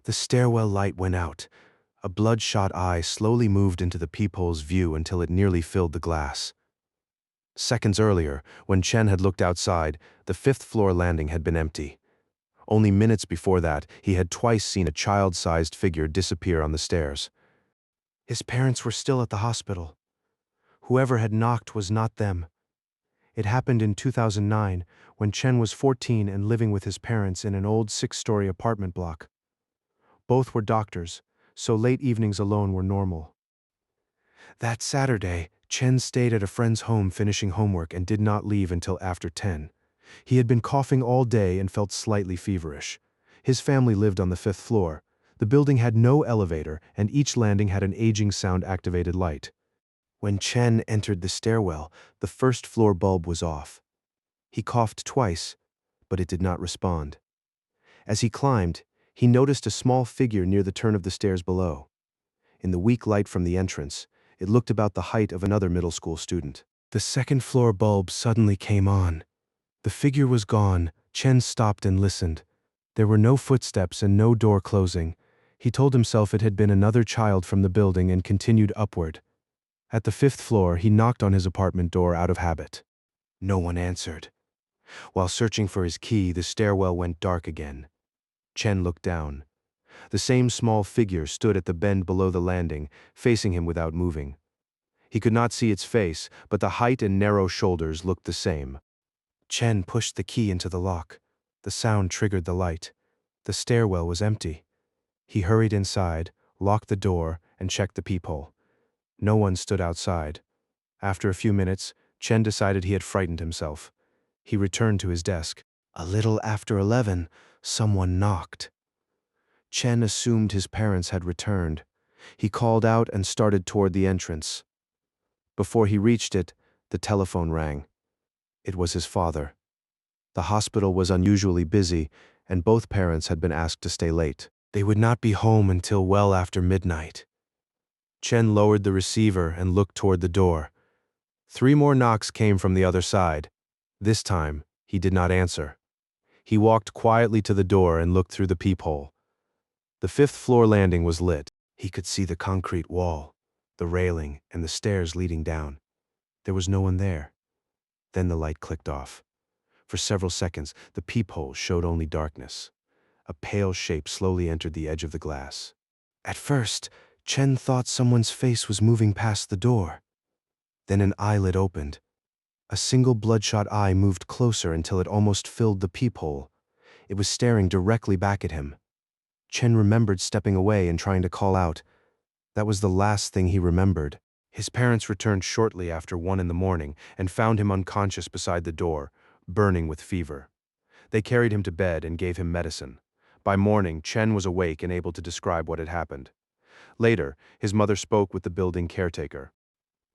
The stairwell light went out. A bloodshot eye slowly moved into the peephole's view until it nearly filled the glass. Seconds earlier, when Chen had looked outside, the fifth-floor landing had been empty. Only minutes before that, he had twice seen a child-sized figure disappear on the stairs. His parents were still at the hospital. Whoever had knocked was not them. It happened in 2009, when Chen was 14 and living with his parents in an old 6-story apartment block. Both were doctors, so late evenings alone were normal. That Saturday, Chen stayed at a friend's home finishing homework and did not leave until after 10. He had been coughing all day and felt slightly feverish. His family lived on the 5th floor. The building had no elevator, and each landing had an aging sound-activated light. When Chen entered the stairwell, the first-floor bulb was off. He coughed twice, but it did not respond. As he climbed, he noticed a small figure near the turn of the stairs below. In the weak light from the entrance, it looked about the height of another middle school student. The second-floor bulb suddenly came on. The figure was gone. Chen stopped and listened. There were no footsteps and no door closing. He told himself it had been another child from the building and continued upward. At the 5th floor, he knocked on his apartment door out of habit. No one answered. While searching for his key, the stairwell went dark again. Chen looked down. The same small figure stood at the bend below the landing, facing him without moving. He could not see its face, but the height and narrow shoulders looked the same. Chen pushed the key into the lock. The sound triggered the light. The stairwell was empty. He hurried inside, locked the door, and checked the peephole. No one stood outside. After a few minutes, Chen decided he had frightened himself. He returned to his desk. A little after 11, someone knocked. Chen assumed his parents had returned. He called out and started toward the entrance. Before he reached it, the telephone rang. It was his father. The hospital was unusually busy, and both parents had been asked to stay late. They would not be home until well after midnight. Chen lowered the receiver and looked toward the door. 3 more knocks came from the other side. This time, he did not answer. He walked quietly to the door and looked through the peephole. The 5th-floor landing was lit. He could see the concrete wall, the railing, and the stairs leading down. There was no one there. Then the light clicked off. For several seconds, the peephole showed only darkness. A pale shape slowly entered the edge of the glass. At first, Chen thought someone's face was moving past the door. Then an eyelid opened. A single bloodshot eye moved closer until it almost filled the peephole. It was staring directly back at him. Chen remembered stepping away and trying to call out. That was the last thing he remembered. His parents returned shortly after 1 in the morning and found him unconscious beside the door, burning with fever. They carried him to bed and gave him medicine. By morning, Chen was awake and able to describe what had happened. Later, his mother spoke with the building caretaker.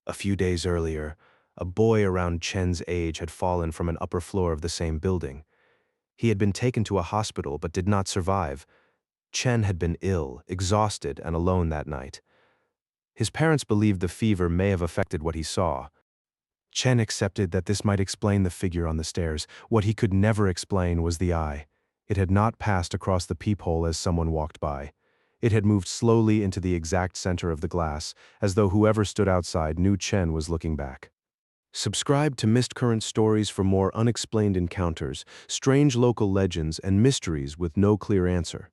A few days earlier, a boy around Chen's age had fallen from an upper floor of the same building. He had been taken to a hospital but did not survive. Chen had been ill, exhausted, and alone that night. His parents believed the fever may have affected what he saw. Chen accepted that this might explain the figure on the stairs. What he could never explain was the eye. It had not passed across the peephole as someone walked by. It had moved slowly into the exact center of the glass, as though whoever stood outside knew Chen was looking back. Subscribe to Mist Current Stories for more unexplained encounters, strange local legends, and mysteries with no clear answer.